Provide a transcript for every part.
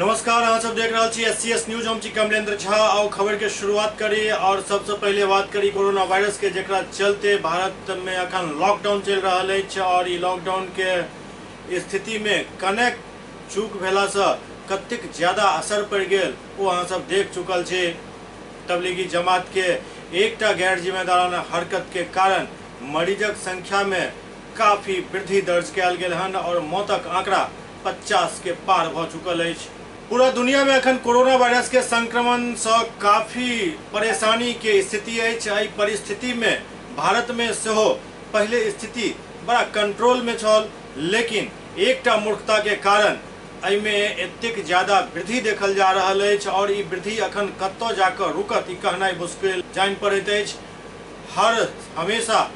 नमस्कार, अहाँ सब देख रहा छी SCS न्यूज। हम छी कमलेंद्र झा। आओ खबर के शुरुआत करी और सबसे पहले बात करी कोरोना वायरस के, जेकरा चलते भारत में अखन लॉकडाउन चल रहा है और ई लॉकडाउन के स्थिति में कनेक चूक भेला से कतेक ज्यादा असर पड़ गेल वो अहाँ सब देख चुकल छी। तबलीगी जमात के एकटा गैर जिम्मेदाराना हरकत के कारण मरीजक संख्या में काफी वृद्धि दर्ज कयल गेल हन और मौतक आंकड़ा 50 के पार भ चुकल है। पूरा दुनिया में अखन कोरोना वायरस के संक्रमण से काफी परेशानी के स्थिति है। परिस्थिति में भारत में सेहो पहले स्थिति बड़ा कंट्रोल में छल, लेकिन एकटा मूर्खता के कारण एमे एतेक ज्यादा वृद्धि देखल जा रहा है और ई वृद्धि अखन कत्तो जाकर रुकत ई कहनाइ मुश्किल जान पड़ैत अछि। हर हमेशा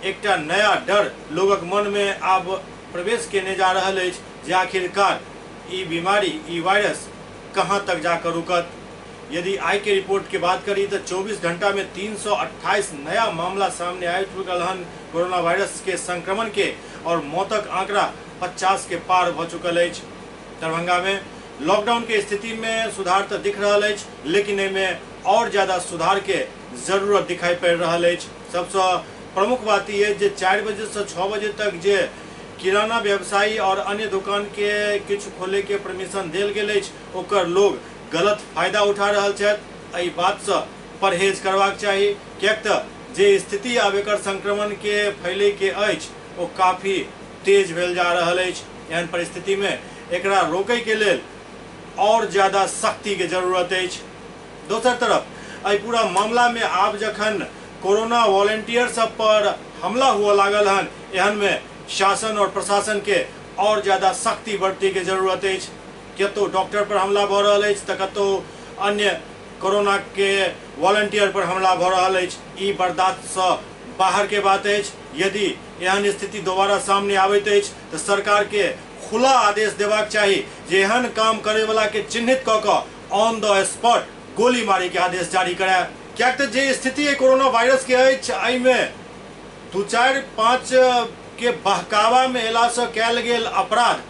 एकटा नया डर लोगक मन में आब प्रवेश केने जा रहा है जे आखिरकार ई बीमारी, ई वायरस कहां तक जाकर रुकत। यदि आई के रिपोर्ट की बात करी तो 24 घंटा में 328 नया मामला सामने आ चुकल हन कोरोना वायरस के संक्रमण के और मौतक आंकड़ा 50 के पार भ चुकल है। दरभंगा में लॉकडाउन के स्थिति में सुधार तो दिख रहा है, लेकिन इनमें और ज्यादा सुधार के जरूरत दिखाई पड़ रहा है। सबसे प्रमुख बात यह जे 4 बजे से 6 बजे तक जे किराना व्यवसायी और अन्य दुकान के किछु खोले के परमिशन देल गेल ओकर लोग गलत फायदा उठा रहा है। बात से परहेज करवाक चाहिए, कियाक तो जे स्थिति आब एकर संक्रमण के फैले के वो काफी तेज भेल जा रहा है। एहन परिस्थिति में एकरा रोके के लेल और ज्यादा सख्ती के जरूरत है। दोसर तरफ पूरा मामला में आब जखन कोरोना वॉलंटियर सब पर हमला हुआ लागल हन, एहन में शासन और प्रशासन के और ज्यादा सख्ती बरती के जरूरत है। कतो डॉक्टर पर हमला भ रहा है तो कतो अन्य कोरोना के वॉलंटियर पर हमला भ रहा है। ई बर्दाश्त से बाहर के बात है। यदि एहन स्थिति दोबारा सामने आबैत है तो सरकार के खुला आदेश देबाक चाहिए जे एहन काम करे वाला के चिन्हित क के ऑन द स्पॉट गोली मारे के आदेश जारी करे। क्या जे स्थिति है कोरोना वायरस के में 2-4-5 के बहकावा में एला से कैल गेल अपराध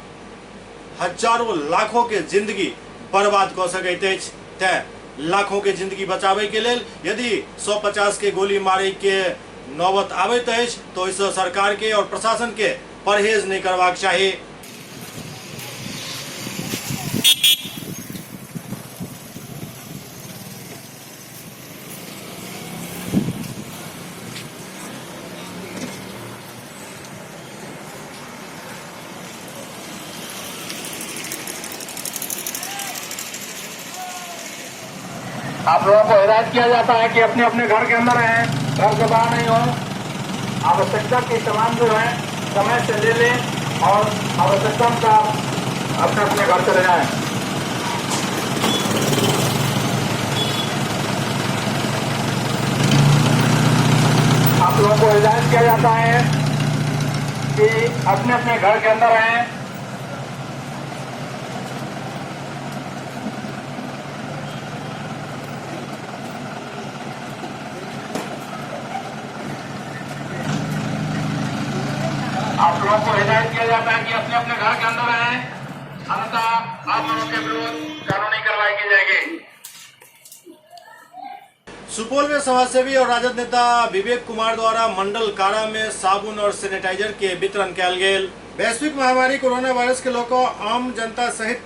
हजारों लाखों के जिंदगी बर्बाद कर सकैत अछि। तैं लाखों के जिंदगी बचावे के लेल यदि 150 के गोली मारे के नौबत आबैत अछि तो इस सरकार के और प्रशासन के परहेज नहीं करवाक चाहिए। आप लोगों को हिदायत किया जाता है कि अपने अपने घर के अंदर रहें, घर से बाहर नहीं हो। आवश्यकता के सामान जो है समय से ले लें और आवश्यकता का अपने अपने घर चले जाएं। आप लोगों को हिदायत किया जाता है कि अपने अपने घर के अंदर रहें। आप लोगों को हिदायत किया जाता है कि अपने अपने घर के अंदर रहें, अन्यथा आप लोगों के विरुद्ध कानूनी कार्रवाई की जाएगी। सुपौल में समाजसेवी और राजद नेता विवेक कुमार द्वारा मंडल कारा में साबुन और सैनिटाइजर के वितरण कयल गेल। वैश्विक महामारी कोरोना वायरस के लोगों, आम जनता सहित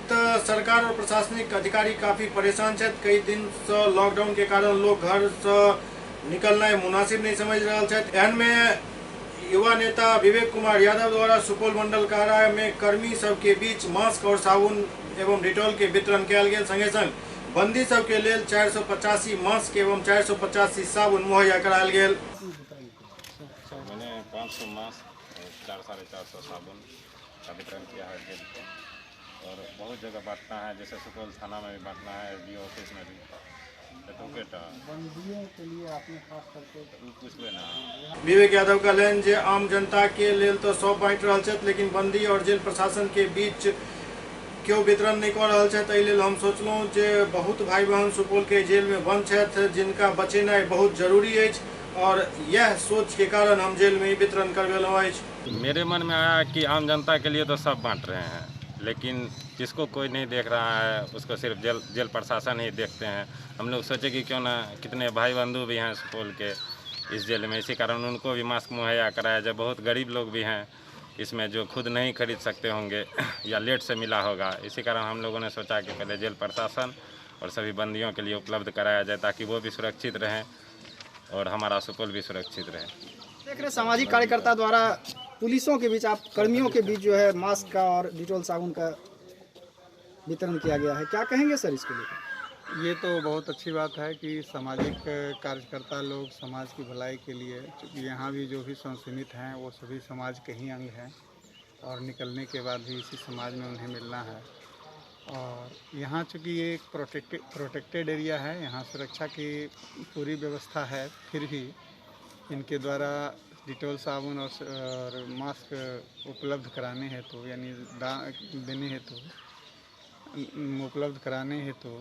सरकार और प्रशासनिक अधिकारी काफी परेशान छथि। कई दिन से लॉकडाउन के कारण लोग घर से निकलना मुनासिब नहीं समझ रहा छथि। एहन में युवा नेता विवेक कुमार यादव द्वारा सुपौल मंडल कारा में कर्मी सब के बीच मास्क और साबुन एवं डिटॉल के वितरण कयल गेल। संगे संग बंदी सब के लेल 485 मास्क एवं 485 साबुन मुहैया करायल गेल। मैंने 500 मास्क और 400-450 साबुन का वितरण किया है जेल को, और बहुत जगह बांटना है, जैसे सुपौल थाना में भी बांटना है, SDO ऑफिस में भी। बंदियों के लिए आपने खास करके पूछबे ना। विवेक यादव कहलन जे आम जनता के लेल तो सब बांट रहल छथि, लेकिन बंदी और जेल प्रशासन के बीच क्यों वितरण नहीं कर रहल छथि। एहि लेल हम सोचलहुँ जे बहुत भाई बहन सुपौल के जेल में बंद छथि, जिनका बचेनाइ बहुत जरूरी है और यह सोच के कारण हम जेल में ही वितरण करवेलहुँ। मेरे मन में आया कि आम जनता के लिए तो सब बांट रहे हैं, लेकिन जिसको कोई नहीं देख रहा है उसको सिर्फ जेल प्रशासन ही देखते हैं। हम लोग सोचे कि क्यों ना कितने भाई बंधु भी हैं सुपौल के इस जेल में, इसी कारण उनको भी मास्क मुहैया कराया जाए। बहुत गरीब लोग भी हैं इसमें जो खुद नहीं खरीद सकते होंगे या लेट से मिला होगा, इसी कारण हम लोगों ने सोचा कि पहले जेल प्रशासन और सभी बंदियों के लिए उपलब्ध कराया जाए ताकि वो भी सुरक्षित रहें और हमारा सुपौल भी सुरक्षित रहे। देख रहे सामाजिक कार्यकर्ता द्वारा पुलिसों के बीच, आप कर्मियों के बीच जो है मास्क का और डिटॉल साबुन का वितरण किया गया है, क्या कहेंगे सर इसके लिए? ये तो बहुत अच्छी बात है कि सामाजिक कार्यकर्ता लोग समाज की भलाई के लिए, चूँकि यहाँ भी जो भी संक्रमित हैं वो सभी समाज के ही अंग हैं और निकलने के बाद भी इसी समाज में उन्हें मिलना है। और यहाँ चूँकि ये एक प्रोटेक्टेड एरिया है, यहाँ सुरक्षा की पूरी व्यवस्था है, फिर भी इनके द्वारा डिटॉल साबुन और मास्क उपलब्ध कराने हेतु यानी देने हेतु उपलब्ध कराने हेतु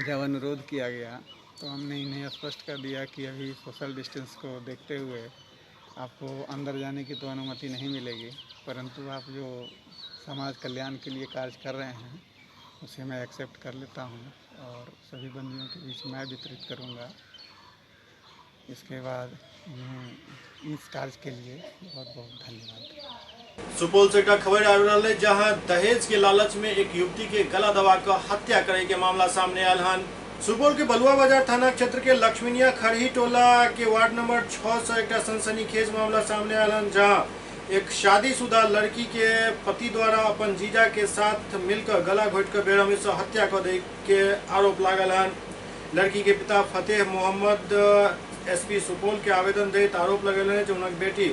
जब अनुरोध किया गया तो हमने इन्हें स्पष्ट कर दिया कि अभी सोशल डिस्टेंस को देखते हुए आपको अंदर जाने की तो अनुमति नहीं मिलेगी, परंतु आप जो समाज कल्याण के लिए कार्य कर रहे हैं उसे मैं एक्सेप्ट कर लेता हूं और सभी बंदियों के बीच मैं वितरित करूंगा। इसके बाद इस कार्य के लिए बहुत बहुत धन्यवाद। सुपौल से का खबर आ रहा है जहां दहेज के लालच में एक युवती के गला दबाकर हत्या करे के मामला सामने आयल हन। सुपौल के बलुआ बाजार थाना क्षेत्र के लक्ष्मीनिया खरही टोला के वार्ड नंबर 6 से एक सनसनीखेज मामला सामने आयल हन, जहां एक शादीशुदा लड़की के पति द्वारा अपन जीजा के साथ मिलकर गला घोंटकर बेरहमी से हत्या कर दे के आरोप लागल हन। लड़की के पिता फतेह मोहम्मद एसपी सुपौल के आवेदन देत आरोप लगल है जो उनक बेटी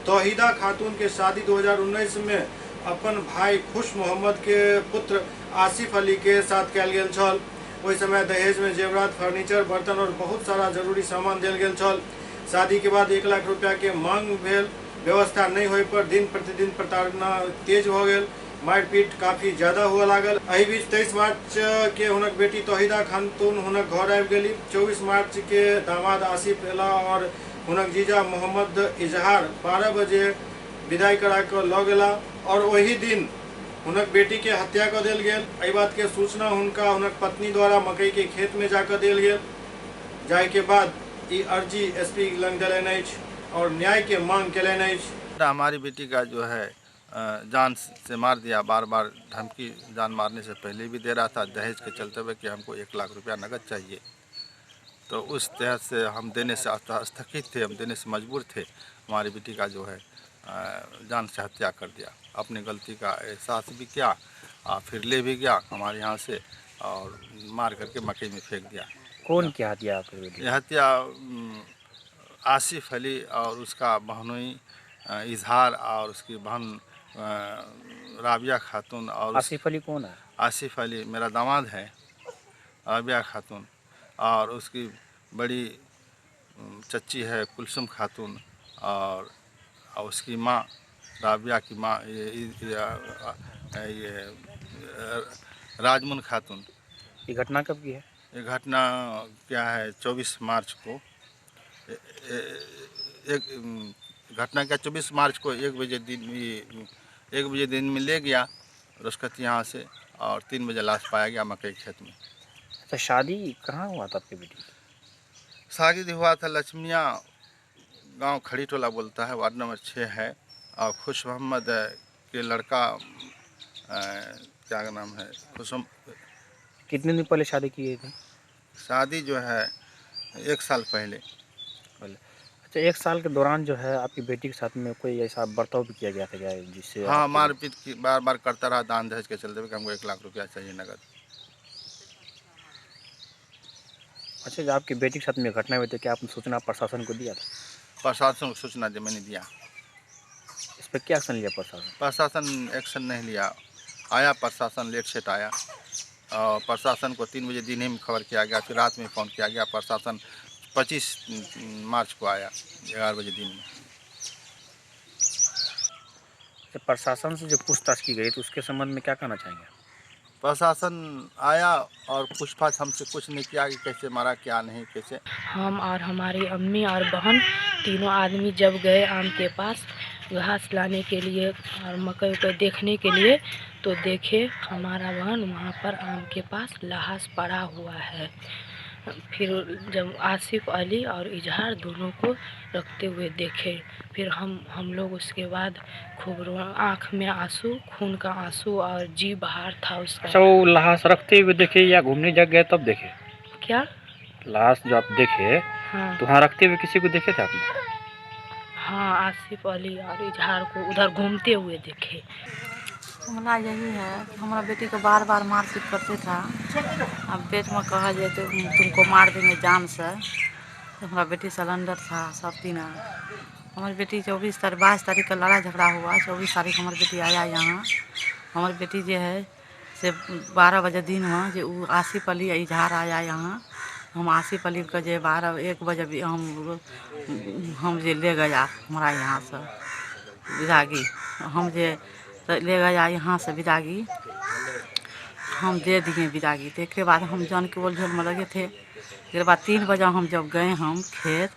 तौहीदा खातून के शादी 2019 में अपन भाई खुश मोहम्मद के पुत्र आसिफ अली के साथ कयल गेल छल। ओहि समय दहेज में जेवरात, फर्नीचर, बर्तन और बहुत सारा जरूरी सामान दिल गेल छल। शादी के बाद 1 लाख रुपया के मांग भेल, व्यवस्था नहीं होय पर दिन प्रतिदिन प्रताड़ना तेज हो गेल, मारपीट काफी ज्यादा हुआ लागल। एहि बीच 23 मार्च के हुनक बेटी तौहीदा खातून हुनक घर आबि गेली। 24 मार्च के दामाद आसिफ एला और हुनक जीजा मोहम्मद इजहार 12 बजे विदाई करा कर लऽ गेला और वही दिन हुनक बेटी के हत्या कर देल गेल। एहि बात के सूचना हुनक पत्नी द्वारा मकई के खेत में जाकर देल गेल, जाय के बाद ई अर्जी एसपी लंग देलनि अछि और न्याय के मांग केलनि अछि। हमारी बेटी का जो है जान से मार दिया, बार बार धमकी जान मारने से पहले भी दे रहा था दहेज के चलते हुए कि हमको 1 लाख रुपया नकद चाहिए। तो उस तहत से हम देने से स्थगित थे, हम देने से मजबूर थे। हमारी बेटी का जो है जान से हत्या कर दिया। अपनी गलती का एहसास भी किया और फिर ले भी गया हमारे यहाँ से और मार करके मकई में फेंक दिया। कौन क्या हत्या? यह हत्या आसिफ अली और उसका बहनोई इजहार और उसकी बहन राबिया खातून। और आसिफ अली कौन है? आसिफ अली मेरा दामाद है, राबिया खातून और उसकी बड़ी चच्ची है कुलसुम खातून और उसकी माँ राबिया की माँ ये राजमुन खातून। ये घटना कब की है? ये घटना क्या है 24 मार्च को। एक घटना क्या 24 मार्च को 1 बजे दिन में ले गया रुस्कत यहाँ से और 3 बजे लाश पाया गया मकई खेत में। अच्छा, शादी कहाँ हुआ था आपकी बेटी? शादी हुआ था लक्ष्मीनिया गांव खड़ी टोला बोलता है, वार्ड नंबर 6 है। और खुश मोहम्मद के लड़का क्या नाम है खुशम। कितने दिन पहले शादी की गई थी? शादी जो है 1 साल पहले। अच्छा, 1 साल के दौरान जो है आपकी बेटी के साथ में कोई ऐसा बर्ताव भी किया गया था क्या जिससे? हाँ, मारपीट की बार बार करता रहा दान दहेज के चलते हुए कि हमको 1 लाख रुपया चाहिए नगद। अच्छा, जब आपकी बेटी के साथ में घटना हुई तो क्या आपने सूचना प्रशासन को दिया था? प्रशासन को सूचना दी, मैंने दिया। इस पर क्या एक्शन लिया प्रशासन? प्रशासन एक्शन नहीं लिया। आया प्रशासन लेट सेट आया और प्रशासन को 3 बजे दिन ही में खबर किया गया, फिर रात में फ़ोन किया गया। प्रशासन 25 मार्च को आया 11 बजे दिन में। जब प्रशासन से जो पूछताछ की गई तो उसके संबंध में क्या कहना चाहेंगे? प्रशासन आया और पूछताछ हमसे कुछ नहीं किया कि कैसे मारा क्या नहीं कैसे। हम और हमारी अम्मी और बहन तीनों आदमी जब गए आम के पास घास लाने के लिए और मकई को देखने के लिए, तो देखे हमारा बहन वहाँ पर आम के पास लाश पड़ा हुआ है। फिर जब आसिफ अली और इजहार दोनों को रखते हुए देखे, फिर हम लोग उसके बाद खूब आँख में आंसू, खून का आंसू और जी बाहर था उसका। अच्छा, वो लाश रखते हुए देखे या घूमने जग गए तब देखे? क्या लाश जो आप देखे हाँ तो वहाँ रखते हुए किसी को देखे थे आपने? हाँ, आसिफ अली और इजहार को उधर घूमते हुए देखे। मामला यही है कि हमारा बेटी को बार बार मारपीट करते था। अब पेट में कहा जाए तो तुमको मार देंगे जान से। तो हमारा बेटी सिलेंडर था सब दिना। हमारी बेटी 22 तारीख का लड़ाई झगड़ा हुआ। 24 तारीख हमारी बेटी आया यहाँ। हमारी बेटी जो है से 12 बजे दिन हुआ जो आसिफ अली इजहार आया यहाँ। हम आसिफ अली का जो 1 बजे भी हम जे ले गया हमारा यहाँ से विदागी। हम जे तो ले गया यहाँ से विदागी, हम दे दिए विदागी। तो एक बाद हम जान के बोल झोल में लगे थे। फिर बाद 3 बजे हम जब गए हम खेत,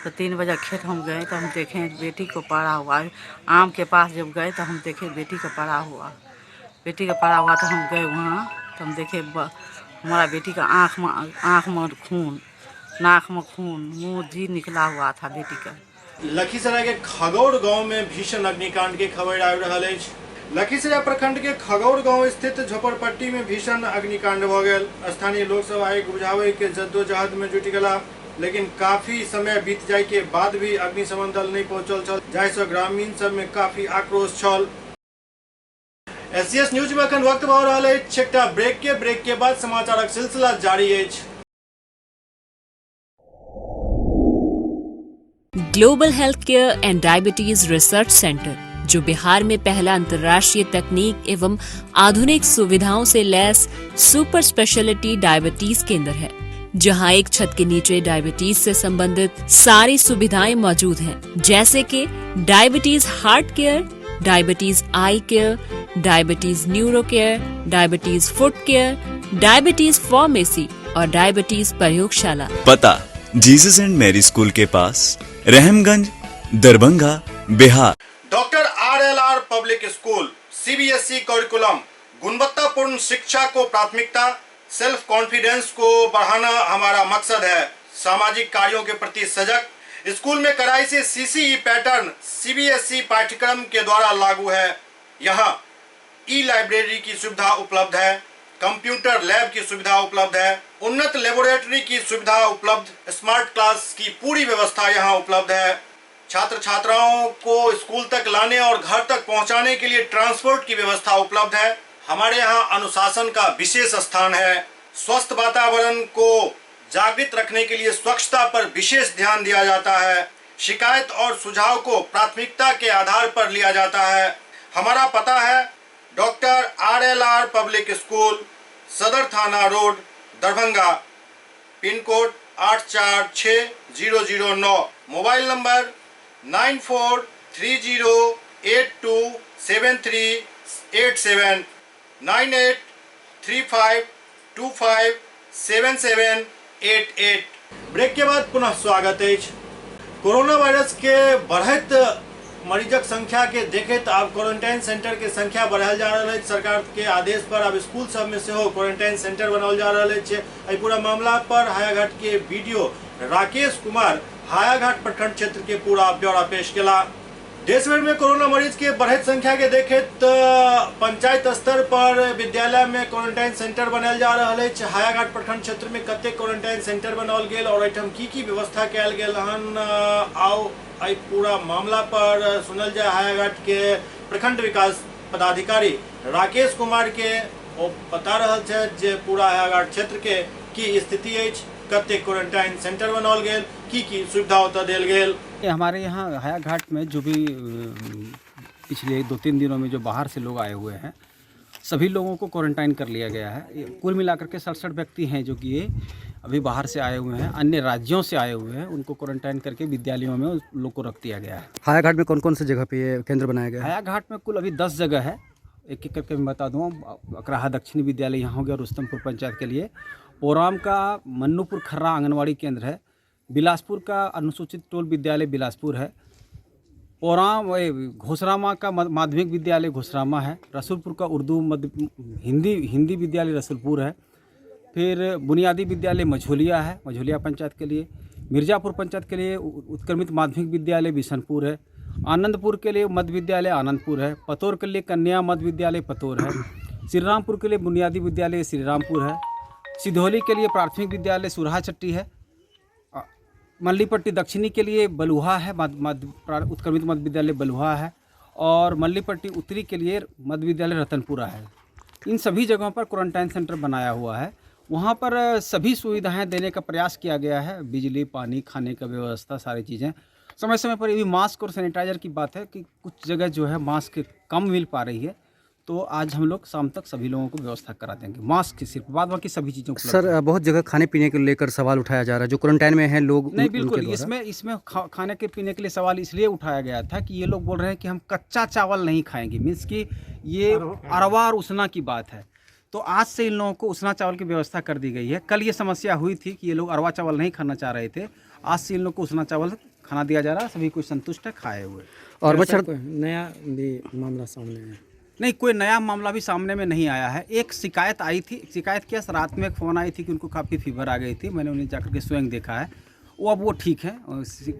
तो 3 बजे खेत हम गए तो हम देखें बेटी को पड़ा हुआ। आम के पास जब गए तो हम देखे बेटी को पड़ा हुआ। बेटी का पड़ा हुआ तो हम गए वहाँ तो हम देखे हमारा बेटी का आँख में खून, नाक में खून, मुँह जी निकला हुआ था बेटी का। लखीसराय के खगौड़ गांव में भीषण अग्निकांड के खबर आबि रहल अछि। लखीसराय प्रखंड के खगौड़ गांव स्थित झोपड़पट्टी में भीषण अग्निकांड भ गेल। स्थानीय लोक सब आगि बुझावे के जद्दोजहद में जुटि गेला, लेकिन काफी समय बीत जाय के बाद भी अग्निशमन दल नहीं पहुंचल छल, जाहि से ग्रामीण सब में काफी आक्रोश छल। एससीएस न्यूज में अखन वक्त भऽ रहल अछि एकटा ब्रेक के बाद समाचारक सिलसिला जारी अछि। Global health care and diabetes research centre, जो बिहार में पहला अंतर्राष्ट्रीय तकनीक एवं आधुनिक सुविधाओं से लैस सुपर स्पेशलिटी डायबिटीज केंद्र है, जहां एक छत के नीचे डायबिटीज से संबंधित सारी सुविधाएं मौजूद हैं, जैसे कि diabetes heart care, diabetes eye care, diabetes neuro care, diabetes foot care, diabetes pharmacy और डायबिटीज प्रयोगशाला। पता जीसस एंड मैरी स्कूल के पास, Rahamganj, Darbhanga, Bihar. Doctor RLR public school, CBSE curriculum, गुणवत्तापूर्ण शिक्षा को प्राथमिकता, सेल्फ कॉन्फिडेंस को बढ़ाना हमारा मकसद है। सामाजिक कार्यों के प्रति सजग। स्कूल में कड़ाई से CCE पैटर्न CBSE पाठ्यक्रम के द्वारा लागू है। यहाँ ई-लाइब्रेरी की सुविधा उपलब्ध है, कंप्यूटर लैब की सुविधा उपलब्ध है, उन्नत लेबोरेटरी की सुविधा उपलब्ध, स्मार्ट क्लास की पूरी व्यवस्था यहाँ उपलब्ध है। छात्र छात्राओं को स्कूल तक लाने और घर तक पहुँचाने के लिए ट्रांसपोर्ट की व्यवस्था उपलब्ध है। हमारे यहाँ अनुशासन का विशेष स्थान है। स्वस्थ वातावरण को जागृत रखने के लिए स्वच्छता पर विशेष ध्यान दिया जाता है। शिकायत और सुझाव को प्राथमिकता के आधार पर लिया जाता है। हमारा पता है डॉक्टर RLR पब्लिक स्कूल, सदर थाना road, Darbhanga, pin code 846009, mobile number 9430827387, 9835257788। Break के बाद पुनः स्वागत है। कोरोना वायरस के बढ़त मरीजक संख्या के देखते अब क्वारंटाइन सेंटर के संख्या बढ़ायल जा रहा है। सरकार के आदेश पर अब स्कूल सब में से हो क्वारंटाइन सेंटर बनाओल जा रहा है। पूरा मामला पर हायाघाट के वीडियो राकेश कुमार हायाघाट प्रखंड क्षेत्र के पूरा ब्यौरा पेश किया। देश भर में कोरोना मरीज के बढ़त संख्या के देखे तो पंचायत स्तर पर विद्यालय में क्वारंटाइन सेंटर बनायल जा रहा है। हायाघाट प्रखंड क्षेत्र में कते क्वारंटाइन सेंटर बनाओल गेल और एठम की व्यवस्था कयल गेल हन, आओ आई पूरा मामला पर सुनल जाए हायाघाट के प्रखंड विकास पदाधिकारी राकेश कुमार के। वो बता रहा है जे पूरा हायाघाट क्षेत्र के की स्थिति है, कते क्वारंटाइन सेंटर बनाओल गेल, की सुविधा होता देल गेल। हमारे यहाँ हायाघाट में जो भी पिछले 2-3 दिनों में जो बाहर से लोग आए हुए हैं, सभी लोगों को क्वारंटाइन कर लिया गया है। कुल मिलाकर के 67 व्यक्ति हैं जो कि ये अभी बाहर से आए हुए हैं, अन्य राज्यों से आए हुए हैं। उनको क्वारंटाइन करके विद्यालयों में उन लोग को रख दिया गया है। हायाघाट में कौन कौन सी जगह पे ये केंद्र बनाया गया है? हायाघाट में कुल अभी 10 जगह है। एक एक करके मैं बता दूँ। अकराहा दक्षिणी विद्यालय यहाँ हो गया, रुस्तमपुर पंचायत के लिए। ओराम का मन्नूपुर खर्रा आंगनवाड़ी केंद्र है। बिलासपुर का अनुसूचित टोल विद्यालय बिलासपुर है। घोसरामा का माध्यमिक विद्यालय घोसरामा है। रसूलपुर का उर्दू हिंदी विद्यालय रसूलपुर है। फिर बुनियादी विद्यालय मझोलिया है, मझोलिया पंचायत के लिए। मिर्ज़ापुर पंचायत के लिए उत्क्रमित माध्यमिक विद्यालय बिशनपुर है। आनंदपुर के लिए मध्य विद्यालय आनंदपुर है। पतोर के लिए कन्या मध्य विद्यालय पतोर है। श्रीरामपुर के लिए बुनियादी विद्यालय श्रीरामपुर है। सिधौली के लिए प्राथमिक विद्यालय सुरहा चट्टी है। मल्लीपट्टी दक्षिणी के लिए बलुहा है, उत्क्रमित मध्य विद्यालय बलुहा है। और मल्लीपट्टी उत्तरी के लिए मध्य विद्यालय रतनपुरा है। इन सभी जगहों पर क्वारंटाइन सेंटर बनाया हुआ है। वहाँ पर सभी सुविधाएं देने का प्रयास किया गया है, बिजली, पानी, खाने का व्यवस्था, सारी चीज़ें। समय समय पर ये भी मास्क और सैनिटाइजर की बात है कि कुछ जगह जो है मास्क कम मिल पा रही है, तो आज हम लोग शाम तक सभी लोगों को व्यवस्था करा देंगे, मास्क की सिर्फ, बाद बाकी सभी चीज़ों को। सर, बहुत जगह खाने पीने को लेकर सवाल उठाया जा रहा है, जो क्वारंटाइन में हैं लोग। नहीं, बिल्कुल इसमें खाने के पीने के लिए सवाल इसलिए उठाया गया था कि ये लोग बोल रहे हैं कि हम कच्चा चावल नहीं खाएंगे, मीन्स कि ये अरवा और उसना की बात है। तो आज से इन लोगों को उसना चावल की व्यवस्था कर दी गई है। कल ये समस्या हुई थी कि ये लोग अरवा चावल नहीं खाना चाह रहे थे, आज से इन लोग को उसना चावल खाना दिया जा रहा है। सभी कोई संतुष्ट है खाए हुए। और मच्छर नया भी मामला सामने है? नहीं, कोई नया मामला भी सामने में नहीं आया है। एक शिकायत आई थी, शिकायत क्या, रात में एक फ़ोन आई थी कि उनको काफ़ी फीवर आ गई थी। मैंने उन्हें जाकर के स्वयं देखा है, वो ठीक है,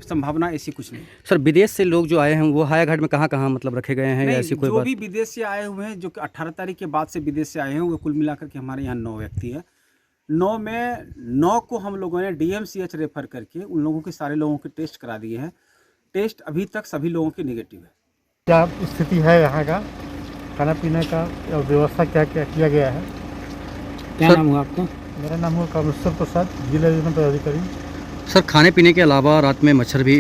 संभावना ऐसी कुछ नहीं। सर, विदेश से लोग जो आए हैं वो हायाघाट में कहाँ मतलब रखे गए हैं, या ऐसी कोई जो बात? भी विदेश से आए हुए हैं, जो कि 18 तारीख के बाद से विदेश से आए हैं, वो कुल मिलाकर के हमारे यहाँ 9 व्यक्ति हैं। 9 में 9 को हम लोगों ने DMCH रेफर करके उन लोगों के सारे लोगों के टेस्ट करा दिए हैं। टेस्ट अभी तक सभी लोगों के नेगेटिव है। क्या स्थिति है यहाँ का, खाना पीने का व्यवस्था क्या क्या किया गया है? क्या नाम हुआ आपका? मेरा नाम हुआ कामेश्वर प्रसाद, जिला योजना पदाधिकारी। सर, खाने पीने के अलावा रात में मच्छर भी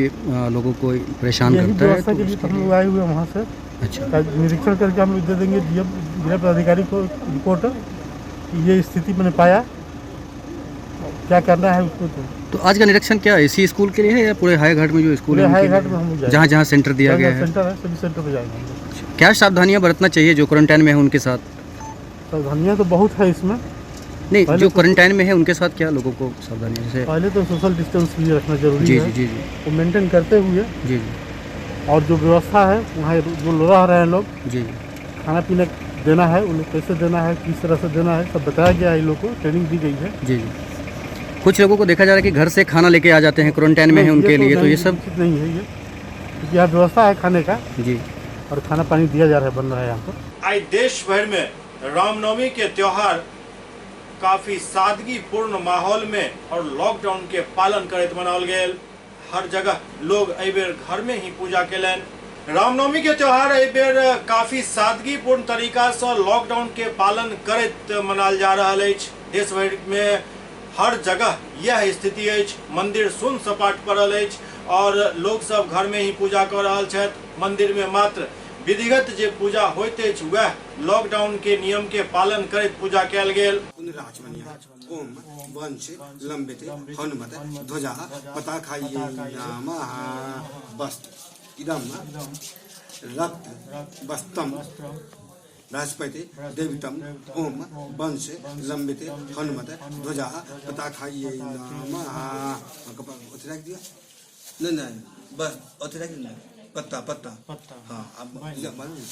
लोगों को परेशान करता है, व्यवस्था के लिए हम लोग आए हुए हैं वहाँ से। अच्छा, निरीक्षण करके हम लोग दे देंगे जिला पदाधिकारी को रिपोर्ट कि ये स्थिति मैंने पाया, क्या करना है उसको। तो आज का निरीक्षण क्या इसी स्कूल के लिए है या पूरे हायाघाट में जो स्कूल है? हायाघाट में हम लोग जहाँ सेंटर दिया गया है, सेंटर है, सभी सेंटर पे जाएंगे हम लोग। क्या सावधानियाँ बरतना चाहिए जो क्वारंटाइन में है उनके साथ? सावधानियाँ तो बहुत है इसमें। नहीं, जो क्वारंटाइन में है उनके साथ क्या लोगों को सावधानी? जैसे पहले तो सोशल डिस्टेंस भी रखना जरूरी है। जी, वो मेंटेन करते हुए। जी। और जो व्यवस्था है वहाँ जो रह रहे हैं लोग, जी, खाना पीना देना है, उन्हें कैसे देना है, किस तरह से देना है, सब बताया गया है। इन लोग को ट्रेनिंग दी गई है। जी। कुछ लोगों को देखा जा रहा है कि घर से खाना लेके आ जाते हैं, क्वारंटाइन में है उनके लिए, तो ये सब नहीं है। ये क्योंकि यहाँ व्यवस्था है खाने का जी, और खाना पानी दिया जा रहा है, बन रहा है यहाँ पर। आज देश भर में रामनवमी के त्योहार काफी सादगीपूर्ण माहौल में और लॉकडाउन के पालन करते मनाओल गए। हर जगह लोग एहि बेर घर में ही पूजा केलन। रामनवमी के त्योहार एहि बेर काफी सादगीपूर्ण तरीका से लॉकडाउन के पालन करते मनाल जा रहा है। देश भर में हर जगह यह स्थिति है, मंदिर सुन सपाट पड़ल है और लोग सब घर में ही पूजा कर रहा है। मंदिर में मात्र विधिगत जे पूजा होते वह लॉकडाउन के नियम के पालन करते पूजा कल गेल। ओम वंश लंबित हनुमत ध्वजा पताखाये नमः वस्त्र इदम रक्त वस्त्रम बृहस्पति देवितम ओम वंश लंबित हनुमत ध्वजा पताखाये नमः। अतिरिक्त दिया नहीं, बस अतिरिक्त नहीं, पत्ता। हाँ, अब मालूम।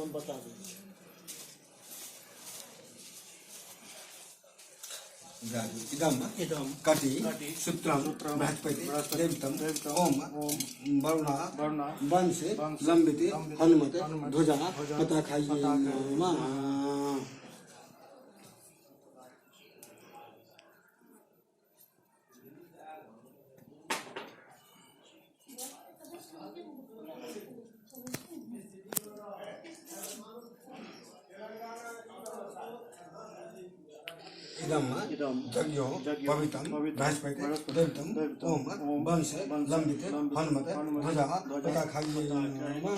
बता दें इदम कटी सूत्रम बृहस्पति देवतम ओम वरुणा वंश लंबित हनुमत ध्वजा पताखाये नमः। इदम यज्ञो पवित्रम बृहस्पति देवतम ओम वंश लंबित हनुमत ध्वजा पताखाये नमः।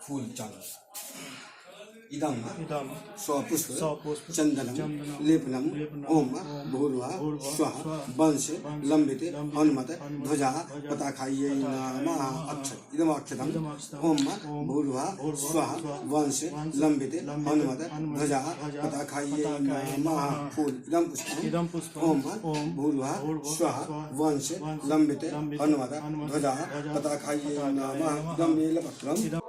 फूल चालू इदम स्वपुष्प चंदनम लेपनम ओम भूर्वा स्वः वंश लंबित हनुमत ध्वजा पताखायै नमः अक्षत इदम अक्षतम ओम भूर्वा स्वः वंश लंबित हनुमत ध्वजा पताखायै नमः फूल इदम पुष्पम ओम भूर्वा स्वः वंश लंबित हनुमत ध्वजा पताखायै नमः इदम बेलपत्रम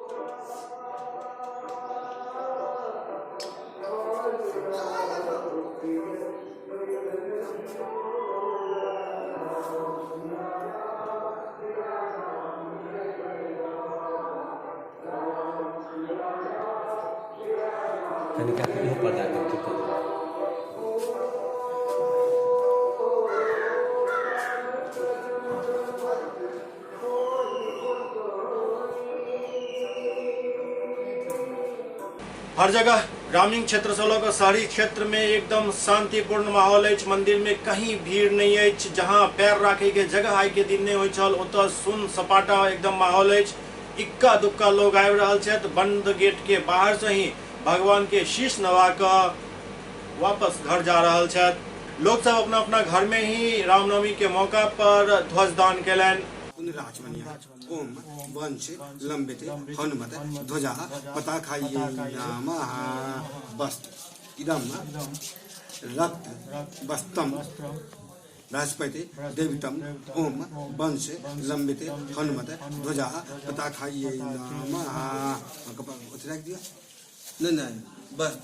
हर जगह ग्रामीण क्षेत्र से लोग शहरी क्षेत्र में एकदम शांतिपूर्ण माहौल है। मंदिर में कहीं भीड़ नहीं है। जहां पैर रखे के जगह आय के दिन नहीं होय छल ओतऽ सुन सपाटा एकदम माहौल है। इक्का दुक्का लोग आबि रहल छथि। बंद गेट के बाहर से ही भगवान के शीश नवा कऽ वापस घर जा रहल छथि। लोग सब अपना अपना घर में ही रामनवमी के मौका पर ध्वजदान केलनि। ओम वंश लंबित हनुमत ध्वजा पताखायै नमः वस्त्र इदम रक्त वस्त्रम बृहस्पति देवितम ओम वंश लंबित हनुमत ध्वजा पताखायै नमः रख दिया नहीं बस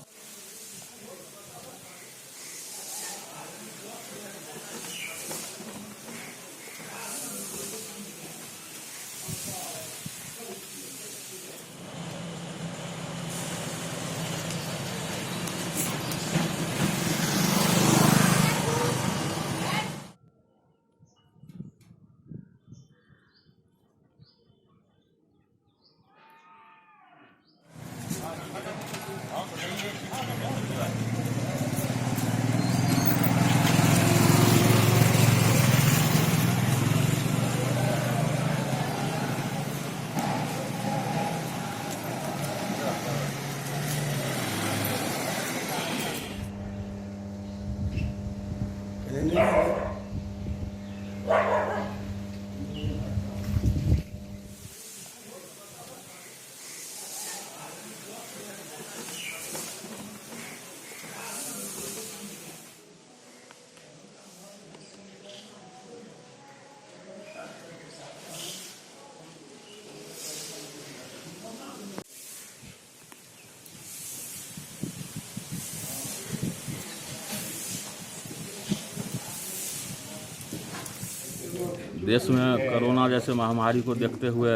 देश में कोरोना जैसे महामारी को देखते हुए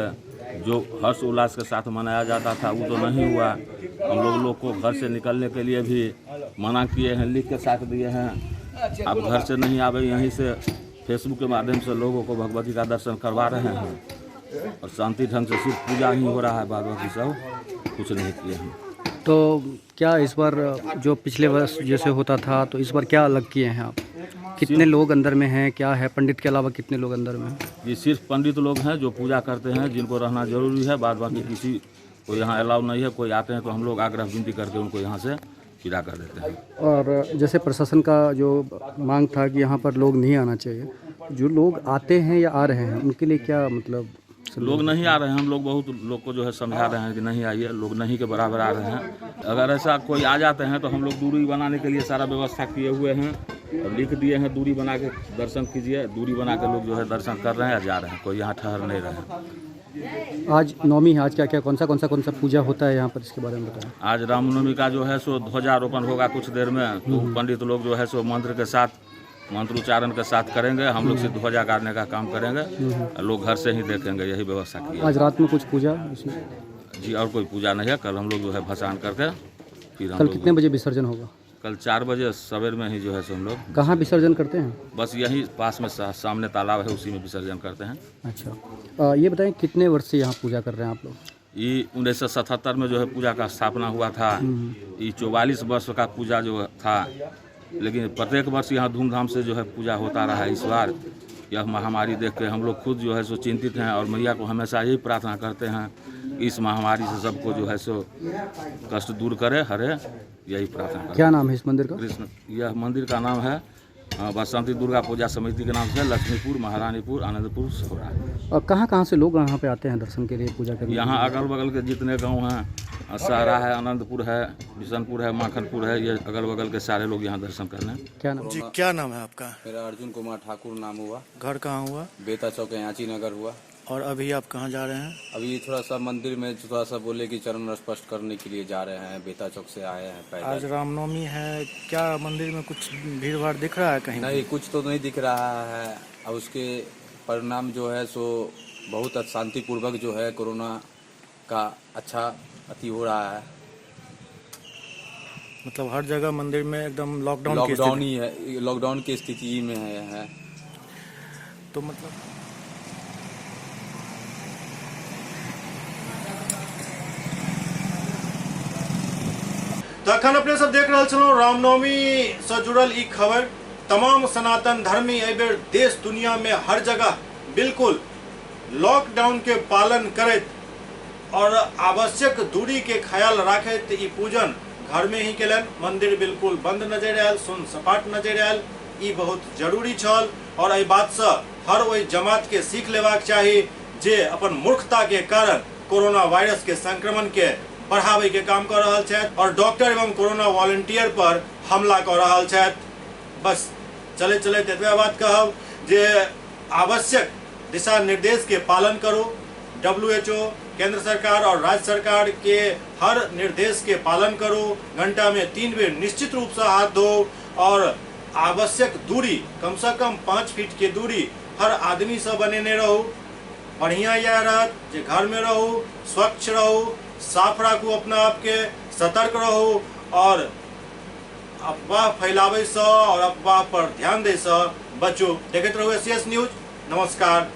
जो हर्ष उल्लास के साथ मनाया जाता था वो तो नहीं हुआ। हम लोग को घर से निकलने के लिए भी मना किए हैं, लिख के साथ दिए हैं। आप घर से नहीं आवे, यहीं से फेसबुक के माध्यम से लोगों को भगवती का दर्शन करवा रहे हैं और शांति ढंग से सिर्फ पूजा ही हो रहा है, बाद बाकी सब कुछ नहीं किए हैं। तो क्या इस बार जो पिछले वर्ष जैसे होता था तो इस बार क्या अलग किए हैं आप? कितने लोग अंदर में हैं, क्या है? पंडित के अलावा कितने लोग अंदर में हैं? ये सिर्फ पंडित लोग हैं जो पूजा करते हैं, जिनको रहना जरूरी है। बाद बाकी किसी को यहाँ अलाउ नहीं है। कोई आते हैं तो हम लोग आग्रह विनती करके उनको यहाँ से विदा कर देते हैं। और जैसे प्रशासन का जो मांग था कि यहाँ पर लोग नहीं आना चाहिए, जो लोग आते हैं या आ रहे हैं उनके लिए क्या मतलब? लोग नहीं आ रहे हैं, हम लोग बहुत लोग को जो है समझा रहे हैं कि नहीं आइए, लोग नहीं के बराबर आ रहे हैं। अगर ऐसा कोई आ जाते हैं तो हम लोग दूरी बनाने के लिए सारा व्यवस्था किए हुए हैं और लिख दिए हैं दूरी बना के दर्शन कीजिए। दूरी बना के लोग जो है दर्शन कर रहे हैं, जा रहे हैं, कोई यहाँ ठहर नहीं रहे हैं। आज नवमी है, आज क्या क्या कौन सा पूजा होता है यहाँ पर, इसके बारे में बताएं। आज रामनवमी का जो है सो ध्वजारोपण होगा कुछ देर में। तो पंडित लोग जो है सो मंत्र के साथ, मंत्रोच्चारण के साथ करेंगे। हम लोग सिर्फ ध्वजा गाड़ने का काम करेंगे, लोग घर से ही देखेंगे, यही व्यवस्था की। आज रात में कुछ पूजा जी? और कोई पूजा नहीं है। कल हम लोग जो है भसान करके फिर कल कितने बजे विसर्जन होगा? कल 4 बजे सवेर में ही जो है सो हम लोग। कहाँ विसर्जन करते हैं? बस यही पास में सामने तालाब है, उसी में विसर्जन करते हैं। अच्छा, ये बताएं कितने वर्ष से यहाँ पूजा कर रहे हैं आप लोग? ये 1977 में जो है पूजा का स्थापना हुआ था। ये 44 वर्ष का पूजा जो था, लेकिन प्रत्येक वर्ष यहाँ धूमधाम से जो है पूजा होता रहा है। इस बार यह महामारी देख के हम लोग खुद जो है सो चिंतित हैं और मैया को हमेशा यही प्रार्थना करते हैं कि इस महामारी से सबको जो है सो कष्ट दूर करे, हरे, यही प्रार्थना करते हैं। क्या नाम है इस मंदिर का? कृष्ण, यह मंदिर का नाम है बसंती दुर्गा पूजा समिति के नाम से लक्ष्मीपुर, महारानीपुर, आनंदपुर, सौरा। और कहाँ से लोग यहाँ पे आते हैं दर्शन के लिए, पूजा करने? यहाँ अगल बगल के जितने गांव हैं, सहरा है, आनंदपुर है, बिशनपुर है, माखनपुर है, ये अगल बगल के सारे लोग यहाँ दर्शन करने। क्या नाम जी, क्या नाम है आपका? मेरा अर्जुन कुमार ठाकुर नाम हुआ। घर कहाँ हुआ? बेता चौक यांची नगर हुआ। और अभी आप कहाँ जा रहे हैं? अभी थोड़ा सा मंदिर में थोड़ा सा बोले कि चरण स्पष्ट करने के लिए जा रहे हैं। बेता चौक से आए हैं पैदल। आज रामनवमी है, क्या मंदिर में कुछ भीड़ भाड़ दिख रहा है कहीं? नहीं, कुछ तो नहीं दिख रहा है। और उसके परिणाम जो है सो बहुत शांतिपूर्वक जो है कोरोना का अच्छा अति हो रहा है। मतलब हर जगह मंदिर में एकदम लॉकडाउन ही है, लॉकडाउन की स्थिति में है। तो मतलब तो अखन अपने सब देख रहे छलहुँ रामनवमी से जुड़ल ई खबर। तमाम सनातन धर्मी एहि बेर देश दुनिया में हर जगह बिल्कुल लॉकडाउन के पालन करैत और आवश्यक दूरी के ख्याल राखैत ई पूजन घर में ही केलन। मंदिर बिल्कुल बंद नजर आयल, सुन सपाट नजर आयल। ई बहुत जरूरी छल और एहि बात से हर ओहि जमात के सीख लेबाक चाही जे अपन मूर्खता के कारण कोरोना वायरस के संक्रमण के बढ़ावे के काम कर रहा है और डॉक्टर एवं कोरोना वॉलंटियर पर हमला कर रहा है। बस चले चले एतबे बात कहब जे आवश्यक दिशा निर्देश के पालन करो। WHO, केंद्र सरकार और राज्य सरकार के हर निर्देश के पालन करो। घंटा में 3 बेर निश्चित रूप से हाथ धो और आवश्यक दूरी कम से कम 5 फीट की दूरी हर आदमी से बनेने रहो। बढ़िया यह रहत जे घर में रहो, स्वच्छ रहो, साफ रखू अपना आप के, सतर्क रहो और अफवाह फैलावे से और अफवाह पर ध्यान दे से बचो। देखते रहो SCS न्यूज। नमस्कार।